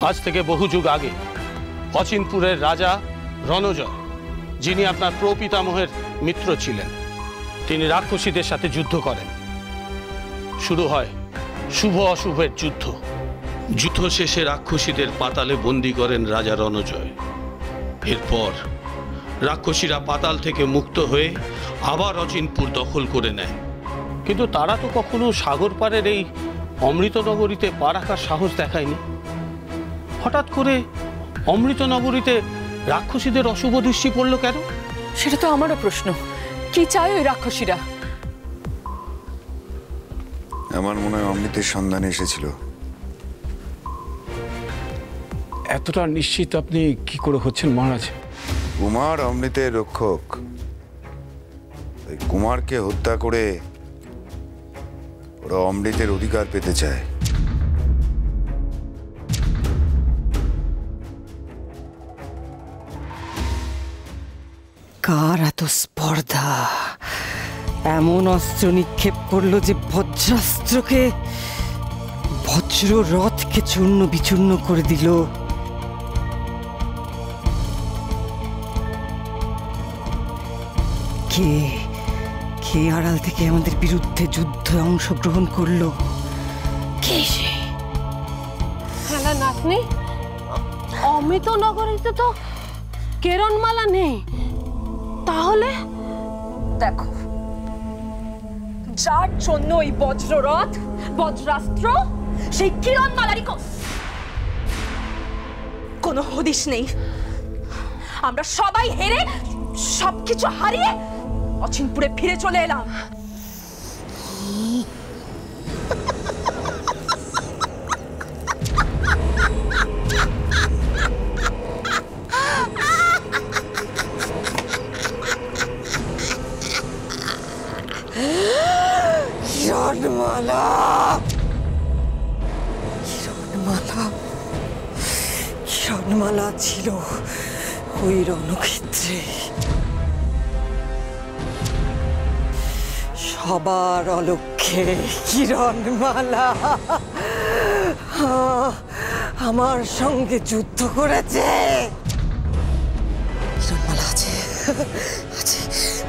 আজ থেকে বহু যুগ আগে অচিনপুরের রাজা রণজয়, যিনি আপনার প্রপিতামহের মিত্র ছিলেন, তিনি রাক্ষসীদের সাথে যুদ্ধ করেন। শুরু হয় শুভ অশুভের যুদ্ধ। যুদ্ধ শেষে রাক্ষসীদের পাতালে বন্দী করেন রাজা রণজয়। এরপর রাক্ষসীরা পাতাল থেকে মুক্ত হয়ে আবার অচিনপুর দখল করে নেয়। কিন্তু তারা তো কখনো সাগর পাড়ের এই অমৃতনগরীতে পা রাখার সাহস দেখায়নি। হঠাৎ করে অমৃতনগরীতে রাক্ষসীদের অশুভ দৃষ্টি পড়ল কেন? সেটা তো আমারও প্রশ্ন। কি চায় ওই রাক্ষসীরা? আমার মনে হয় অমৃতের সন্ধানে এসেছিল। এতটা নিশ্চিত আপনি কি করে হচ্ছেন মহারাজ? কুমার অমৃতের রক্ষক। কুমারকে হত্যা করে ওরা অমৃতের অধিকার পেতে চায়। কার এত স্পর্ধা? এমন অস্ত্র নিক্ষেপ করলো যে বজ্রাস্ত্রকে, বজ্র রথকে চূর্ণ বিচূর্ণ করে দিল। কে কে আড়াল থেকে আমাদের বিরুদ্ধে যুদ্ধে অংশগ্রহণ করলো? কে সে? হ্যাঁ নাতনি, অমৃতনগরীতে তো কিরণমালা নেই। তাহলে দেখো, যার জন্য এই বজ্ররথ বজ্রাস্ত্র, সেই কিরণমালারই কোনো হদিশ নেই। আমরা সবাই হেরে, সবকিছু হারিয়ে অচিনপুরে ফিরে চলে এলাম। কিরণমালা, কিরণমালা, কিরণমালা ছিল ওই রণক্ষেত্রে। সবার অলক্ষ্যে কিরণমালা আমার সঙ্গে যুদ্ধ করেছে। কিরণমালা আছে, আছে,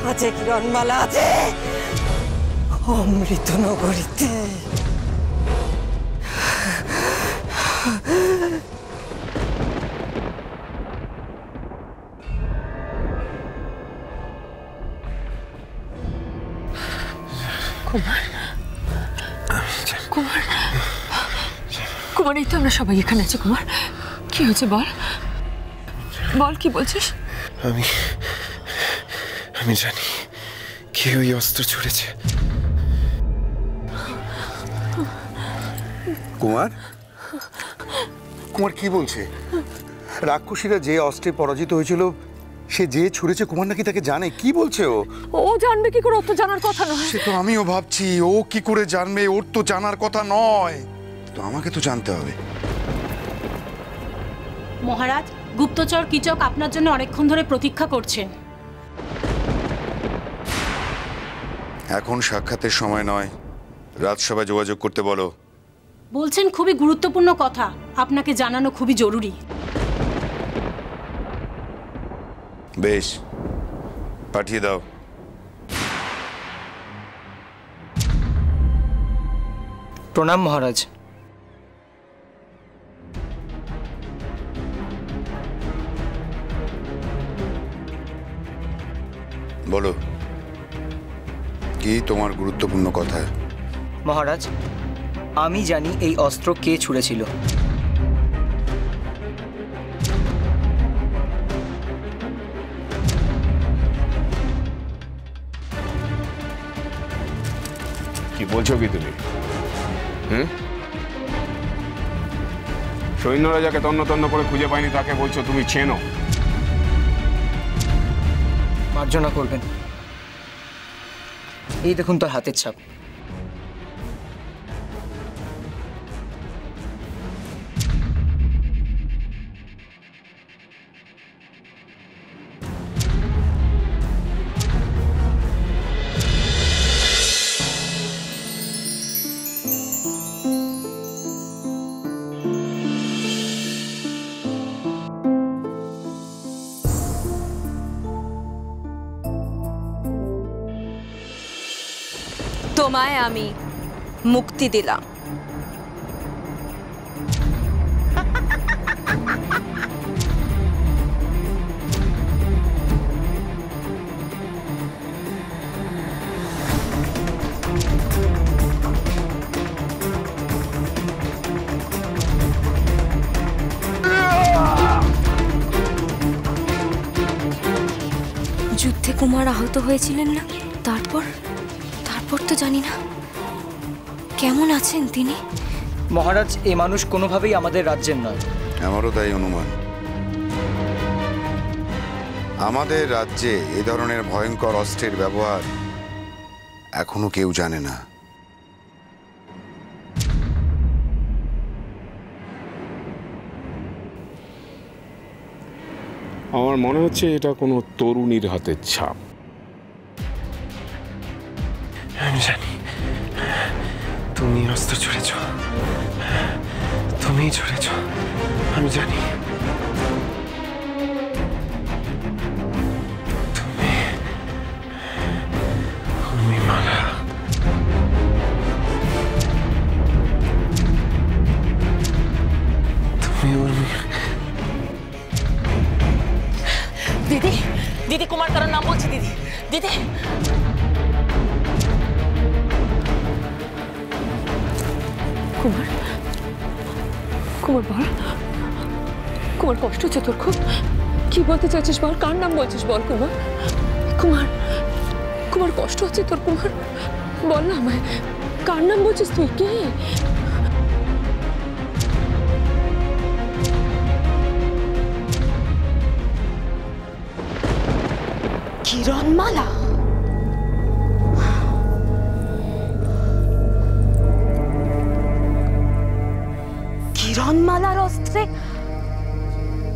আছে, কিরণমালা আছে অমৃতনগরীতে। কুমার, কুমার, কুমার, এই তো আমরা সবাই এখানে আছি। কুমার, কি হয়েছে বল, বল কি বলছিস? আমি জানি কে ওই অস্ত্র ছুড়েছে। কুমার, কুমার কি বলছে? রাক্ষসীরা যে অস্ত্রে পরাজিত হয়েছিল সে যে ছুড়েছে, কুমার নাকি তাকে জানে? কি বলছে ও? ও জানবে কি করে? ওর তো জানার কথা নয়। সে তো আমিও ভাবছি, ও কি করে জানবে? ওর তো জানার কথা নয়, তো আমাকে তো জানতে হবে। মহারাজ, গুপ্তচর কিচক আপনার জন্য অনেকক্ষণ ধরে প্রতীক্ষা করছেন। এখন সাক্ষাতের সময় নয়, রাজসভায় যোগাযোগ করতে বলো। বলছেন খুবই গুরুত্বপূর্ণ কথা, আপনাকে জানানো খুবই জরুরি। বেশ, পাঠিয়ে দাও। প্রণাম মহারাজ। বলো, কি তোমার গুরুত্বপূর্ণ কথা? মহারাজ, আমি জানি এই অস্ত্র কে ছুঁড়েছিল। কি বলছো কি তুমি? সৈন্যরা যাকে তন্ন তন্ন করে খুঁজে পায়নি তাকে বলছো তুমি চেনো? মার্জনা করবেন। এই দেখুন তোর হাতের ছাপ। তোমায় আমি মুক্তি দিলাম। যুদ্ধে কুমার আহত হয়েছিলেন না? তারপর তো জানি না কেমন আছেন তিনি। মহারাজ, এ মানুষ কোনোভাবেই আমাদের রাজ্যের নয়। আমারও তাই অনুমান। আমাদের রাজ্যে এ ধরনের ভয়ঙ্কর অস্ত্রের ব্যবহার এখনো কেউ জানে না। আমার মনে হচ্ছে এটা কোনো তরুণীর হাতের ছাপ। আমি জানি তুমি অস্ত্র ছুড়েছ, তুমিই ছুড়েছ, আমি জানি। তুমি মালা। তুমি দিদি, দিদি কুমার কারোর নাম বলছি। দিদি, দিদি কুমার, কুমার বল, কুমার কষ্ট হচ্ছে তোর খুব? কি বলতে চাইছিস বল, কার নাম বলছিস বল কুমার? কুমার, কুমার কষ্ট হচ্ছে তোর কুমার, বল না আমায়, কার নাম বলছিস তুই? কে? কিরণমালা। কিরণমালার অস্ত্রে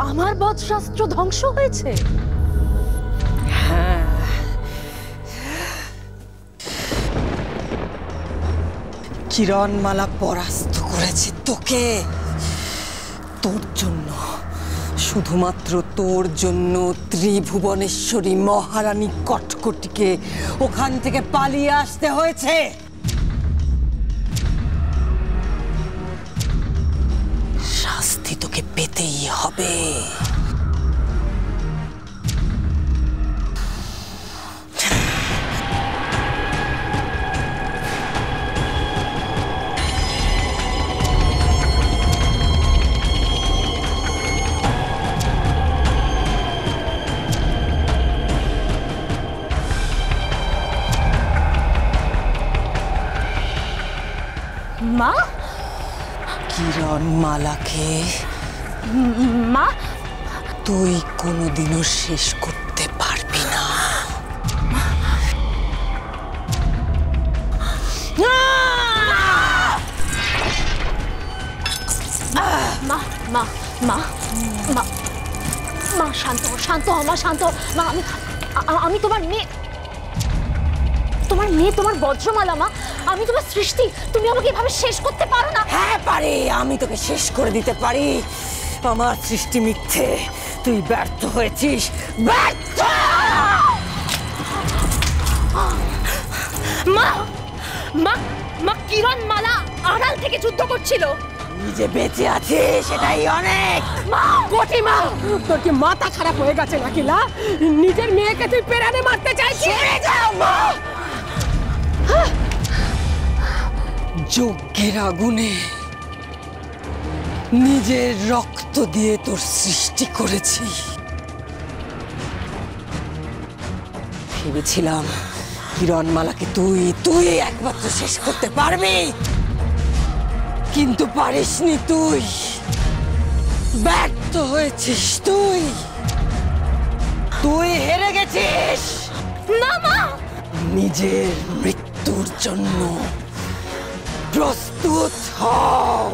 আমার বজ্রাস্ত্র ধ্বংস হয়েছে? হ্যাঁ, কিরণমালা পরাস্ত করেছে তোকে, তোর জন্য, শুধুমাত্র তোর জন্য ত্রিভুবনেশ্বরী মহারানী কটকটিকে ওখান থেকে পালিয়ে আসতে হয়েছে। শাস্তি তোকে পেতেই হবে। মা, কিরণমালাকে মা তুই কোনোদিনও শেষ করতে পারবি না। মা মা মা মা মা শান্ত, শান্ত মা, শান্ত মা। আমি তোমার মেয়ে, তোমার মেয়ে, তোমার বজ্রমালা মা। আমি তোমার সৃষ্টি, তুমি আমাকে এভাবে শেষ করতে পারো না। হ্যাঁ পারি, আমি তোকে শেষ করে দিতে পারি। আমার সৃষ্টি মিথ্যে, তুই ব্যর্থ হয়েছিস, ব্যর্থ। মা মা মা কিরণমালা আড়াল থেকে যুদ্ধ করছিল। নিজে বেঁচে আছিস সেটাই অনেক। মা, কোটি মা, তোর কি মাথা খারাপ হয়ে গেছে নাকি? লা, নিজের মেয়েকে তুই পেরানে মারতে চাইছিস? ছেড়ে যাও মা। যজ্ঞের আগুনে নিজের রক্ত দিয়ে তোর সৃষ্টি করেছি। ভেবেছিলাম কিরণমালাকে তুই একমাত্র শেষ করতে পারবি, কিন্তু পারিসনি। তুই ব্যর্থ হয়েছিস, তুই হেরে গেছিস। না মা, নিজের মৃত্যুর জন্য প্রস্তুত হও।